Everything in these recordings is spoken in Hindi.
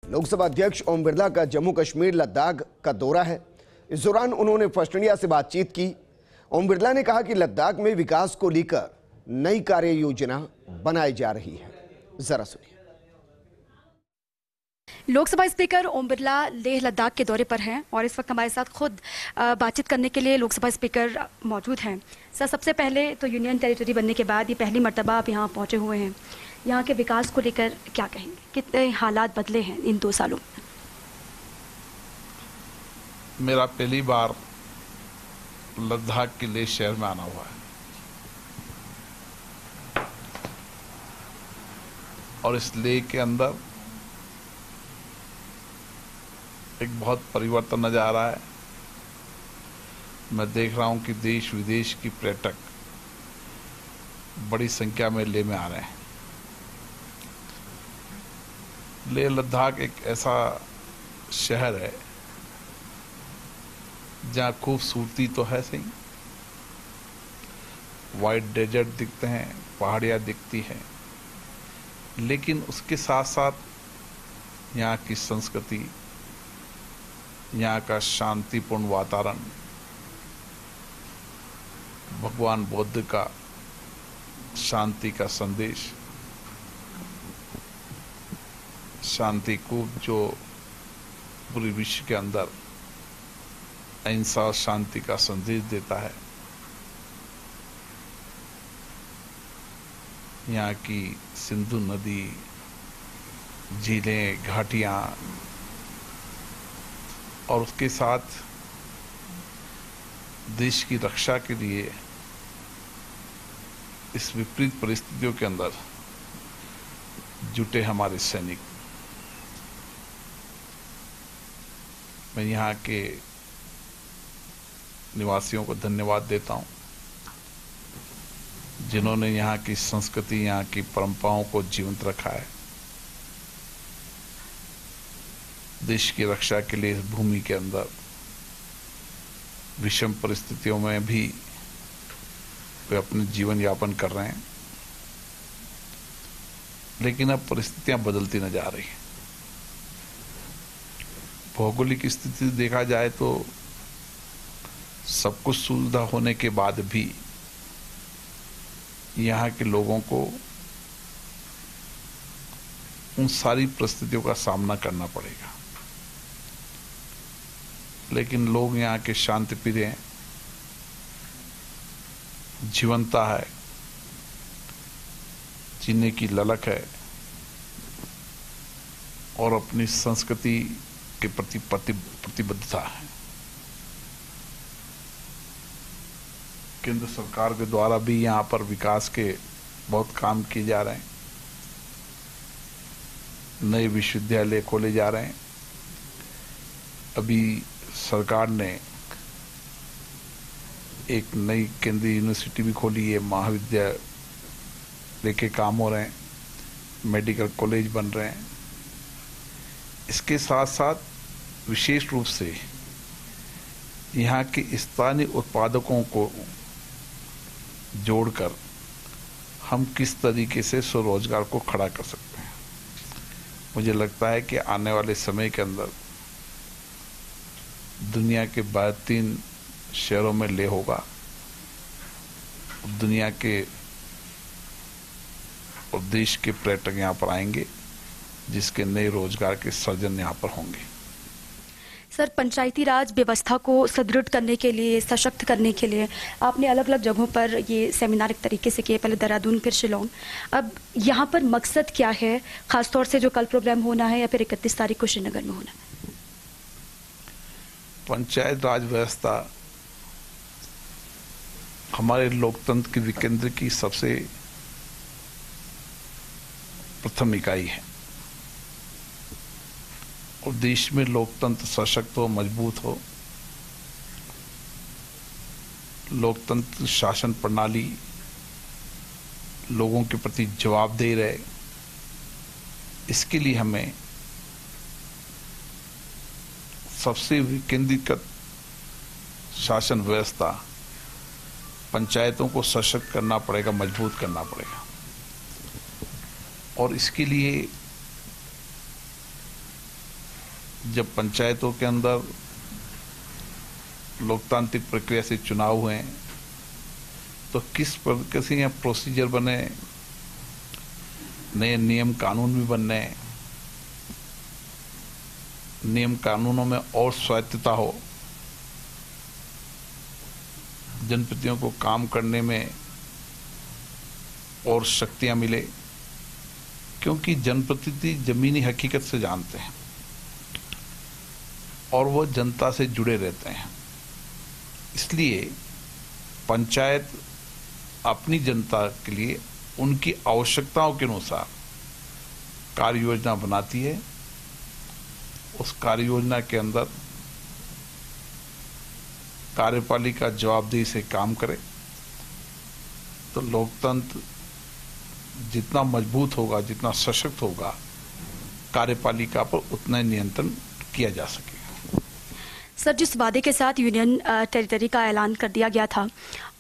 लोकसभा अध्यक्ष ओम बिरला का जम्मू कश्मीर लद्दाख का दौरा है। इस दौरान उन्होंने फर्स्ट इंडिया से बातचीत की। ओम बिरला ने कहा कि लद्दाख में विकास को लेकर नई कार्य योजना बनाई जा रही है। जरा सुनिए। लोकसभा स्पीकर ओम बिरला लेह लद्दाख के दौरे पर हैं और इस वक्त हमारे साथ खुद बातचीत करने के लिए लोकसभा स्पीकर मौजूद हैं। सर, सबसे पहले तो यूनियन टेरिटरी बनने के बाद ये पहली मर्तबा आप यहाँ पहुँचे हुए हैं। यहाँ के विकास को लेकर क्या कहेंगे? कितने हालात बदले हैं इन 2 सालों में? मेरा पहली बार लद्दाख के लेह शहर में आना हुआ है और इस लेह के अंदर एक बहुत परिवर्तन नजर आ रहा है। मैं देख रहा हूं कि देश विदेश की पर्यटक बड़ी संख्या में लेह में आ रहे हैं। लेह लद्दाख एक ऐसा शहर है जहाँ खूबसूरती तो है सही, वाइट डेजर्ट दिखते हैं, पहाड़ियाँ दिखती हैं, लेकिन उसके साथ साथ यहाँ की संस्कृति, यहाँ का शांतिपूर्ण वातावरण, भगवान बुद्ध का शांति का संदेश, शांति कूप जो पूरे विश्व के अंदर अहिंसा और शांति का संदेश देता है, यहाँ की सिंधु नदी, झीलें, घाटियाँ और उसके साथ देश की रक्षा के लिए इस विपरीत परिस्थितियों के अंदर जुटे हमारे सैनिक। मैं यहाँ के निवासियों को धन्यवाद देता हूँ जिन्होंने यहाँ की संस्कृति, यहाँ की परंपराओं को जीवंत रखा है। देश की रक्षा के लिए इस भूमि के अंदर विषम परिस्थितियों में भी वे अपने जीवन यापन कर रहे हैं, लेकिन अब परिस्थितियां बदलती नजर आ रही हैं। भौगोलिक स्थिति देखा जाए तो सब कुछ सुविधा होने के बाद भी यहाँ के लोगों को उन सारी परिस्थितियों का सामना करना पड़ेगा, लेकिन लोग यहाँ के शांति प्रिय हैं, जीवंता है, जीने की ललक है और अपनी संस्कृति के प्रति प्रतिबद्धता है। केंद्र सरकार के द्वारा भी यहाँ पर विकास के बहुत काम किए जा रहे हैं। नए विश्वविद्यालय खोले जा रहे हैं। अभी सरकार ने एक नई केंद्रीय यूनिवर्सिटी भी खोली है, महाविद्यालय के काम हो रहे हैं, मेडिकल कॉलेज बन रहे हैं। इसके साथ साथ विशेष रूप से यहाँ के स्थानीय उत्पादकों को जोड़कर हम किस तरीके से स्वरोजगार को खड़ा कर सकते हैं। मुझे लगता है कि आने वाले समय के अंदर दुनिया के 3 शहरों में लेह होगा। दुनिया के और देश के पर्यटक यहाँ पर आएंगे, जिसके नए रोजगार के सृजन यहाँ पर होंगे। सर, पंचायती राज व्यवस्था को सुदृढ़ करने के लिए, सशक्त करने के लिए आपने अलग अलग जगहों पर ये सेमिनार एक तरीके से किए, पहले देहरादून फिर शिलोंग। अब यहाँ पर मकसद क्या है, खासतौर से जो कल प्रोग्राम होना है या फिर 31 तारीख को श्रीनगर में होना है? पंचायत राज व्यवस्था हमारे लोकतंत्र की विकेंद्र की सबसे प्रथम इकाई है और देश में लोकतंत्र सशक्त हो, मजबूत हो, लोकतंत्र शासन प्रणाली लोगों के प्रति जवाबदेह रहे, इसके लिए हमें सबसे विकेंद्रीकृत शासन व्यवस्था पंचायतों को सशक्त करना पड़ेगा, मजबूत करना पड़ेगा। और इसके लिए जब पंचायतों के अंदर लोकतांत्रिक प्रक्रिया से चुनाव हुए तो किस प्रकार से यहाँ प्रोसीजर बने, नए नियम कानून भी बनने, नियम कानूनों में और स्वायत्तता हो, जनप्रतिनिधियों को काम करने में और शक्तियां मिले, क्योंकि जनप्रतिनिधि जमीनी हकीकत से जानते हैं और वो जनता से जुड़े रहते हैं। इसलिए पंचायत अपनी जनता के लिए उनकी आवश्यकताओं के अनुसार कार्य योजना बनाती है। उस कार्य योजना के अंदर कार्यपालिका जवाबदेही से काम करे तो लोकतंत्र जितना मजबूत होगा, जितना सशक्त होगा, कार्यपालिका पर उतना ही नियंत्रण किया जा सकेगा। सर, जिस वादे के साथ यूनियन टेरिटरी का ऐलान कर दिया गया था,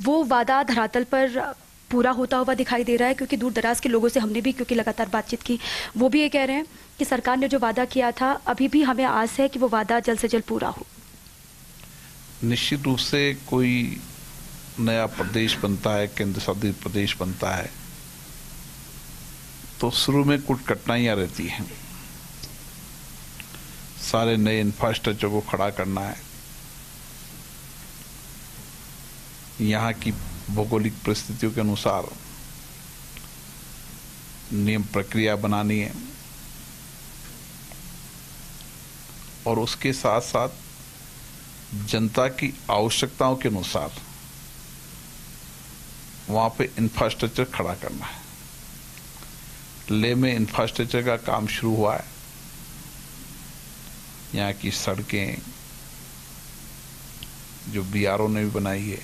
वो वादा धरातल पर पूरा होता हुआ दिखाई दे रहा है? क्योंकि दूर दराज के लोगों से हमने भी क्योंकि लगातार बातचीत की, वो भी ये कह रहे हैं कि सरकार ने जो वादा किया था अभी भी हमें आस है कि वो वादा जल्द से जल्द पूरा हो। निश्चित रूप से कोई नया प्रदेश बनता है, केंद्र शासित प्रदेश बनता है, तो शुरू में कुछ कठिनाइयां रहती हैं। सारे नए इंफ्रास्ट्रक्चर को खड़ा करना है, यहाँ की भौगोलिक परिस्थितियों के अनुसार नियम प्रक्रिया बनानी है और उसके साथ साथ जनता की आवश्यकताओं के अनुसार वहां पे इंफ्रास्ट्रक्चर खड़ा करना है। लेह में इंफ्रास्ट्रक्चर का काम शुरू हुआ है। यहाँ की सड़कें जो बीआरओ ने भी बनाई है,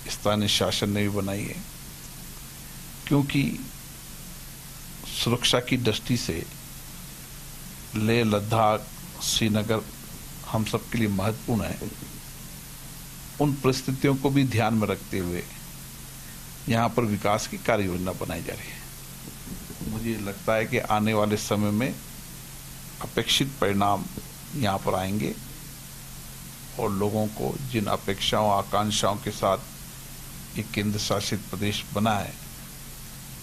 स्थानीय शासन ने भी बनाई है, क्योंकि सुरक्षा की दृष्टि से लेह, लद्दाख, श्रीनगर हम सब के लिए महत्वपूर्ण है। उन परिस्थितियों को भी ध्यान में रखते हुए यहाँ पर विकास की कार्य योजना बनाई जा रही है। मुझे लगता है कि आने वाले समय में अपेक्षित परिणाम यहाँ पर आएंगे और लोगों को जिन अपेक्षाओं, आकांक्षाओं के साथ ये केंद्र शासित प्रदेश बना है,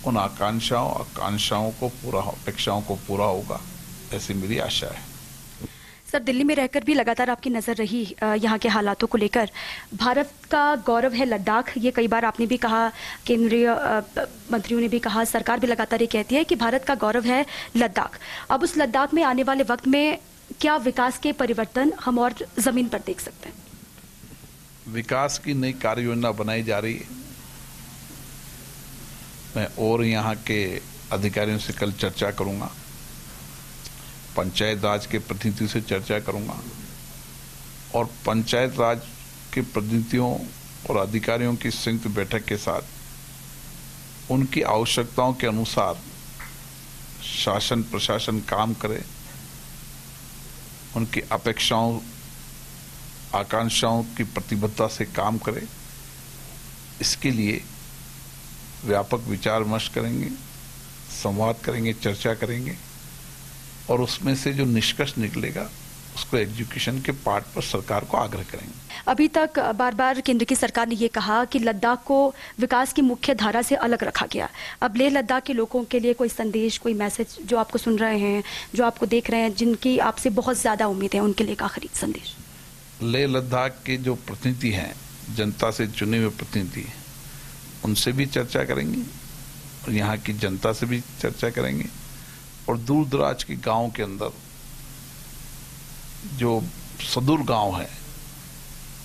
उन आकांक्षाओं को अपेक्षाओं को पूरा होगा, ऐसी मेरी आशा है। सर, दिल्ली में रहकर भी लगातार आपकी नज़र रही यहाँ के हालातों को लेकर। भारत का गौरव है लद्दाख, ये कई बार आपने भी कहा, केंद्रीय मंत्रियों ने भी कहा, सरकार भी लगातार ये कहती है कि भारत का गौरव है लद्दाख। अब उस लद्दाख में आने वाले वक्त में क्या विकास के परिवर्तन हम और जमीन पर देख सकते हैं? विकास की नई कार्य योजना बनाई जा रही है। मैं और यहाँ के अधिकारियों से कल चर्चा करूंगा, पंचायत राज के प्रतिनिधियों से चर्चा करूंगा और पंचायत राज के प्रतिनिधियों और अधिकारियों की संयुक्त बैठक के साथ उनकी आवश्यकताओं के अनुसार शासन प्रशासन काम करे, उनकी अपेक्षाओं आकांक्षाओं की प्रतिबद्धता से काम करे। इसके लिए व्यापक विचार विमर्श करेंगे, संवाद करेंगे, चर्चा करेंगे और उसमें से जो निष्कर्ष निकलेगा उसको एग्जीक्यूशन के पार्ट पर सरकार को आग्रह करेंगे। अभी तक बार बार केंद्र की सरकार ने ये कहा कि लद्दाख को विकास की मुख्य धारा से अलग रखा गया। अब लेह लद्दाख के लोगों के लिए कोई संदेश, कोई मैसेज, जो आपको सुन रहे हैं, जो आपको देख रहे हैं, जिनकी आपसे बहुत ज्यादा उम्मीद है, उनके लिए एक आखिरी संदेश? लेह लद्दाख के जो प्रतिनिधि हैं, जनता से चुने हुए प्रतिनिधि, उनसे भी चर्चा करेंगे और यहाँ की जनता से भी चर्चा करेंगे और दूर दराज के गांव के अंदर जो सुदूर गांव है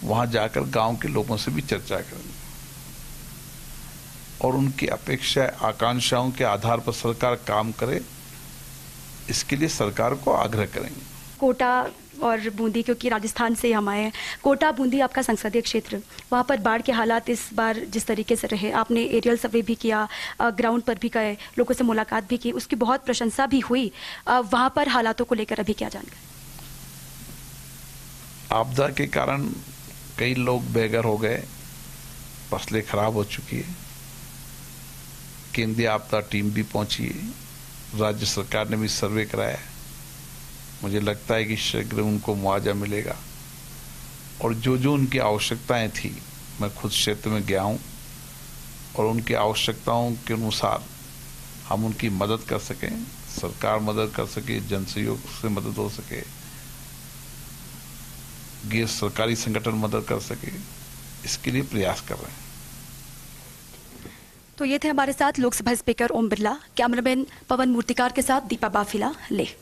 वहां जाकर गांव के लोगों से भी चर्चा करेंगे और उनकी अपेक्षा आकांक्षाओं के आधार पर सरकार काम करे, इसके लिए सरकार को आग्रह करेंगे। कोटा और बूंदी, क्योंकि राजस्थान से हम आए हैं, कोटा बूंदी आपका संसदीय क्षेत्र, वहाँ पर बाढ़ के हालात इस बार जिस तरीके से रहे, आपने एरियल सर्वे भी किया, ग्राउंड पर भी गए, लोगों से मुलाकात भी की, उसकी बहुत प्रशंसा भी हुई। वहाँ पर हालातों को लेकर अभी क्या जानकारी? आपदा के कारण कई लोग बेघर हो गए, फसलें खराब हो चुकी है, केंद्रीय आपदा टीम भी पहुंची है, राज्य सरकार ने भी सर्वे कराया, मुझे लगता है कि शीघ्र उनको मुआवजा मिलेगा। और जो जो उनकी आवश्यकताएं थी, मैं खुद क्षेत्र में गया हूं और उनकी आवश्यकताओं के अनुसार हम उनकी मदद कर सकें, सरकार मदद कर सके, जन सहयोग से मदद हो सके, गैर सरकारी संगठन मदद कर सके, इसके लिए प्रयास कर रहे हैं। तो ये थे हमारे साथ लोकसभा स्पीकर ओम बिरला। कैमरामैन पवन मूर्तिकार के साथ दीपा बाफिला, लेह।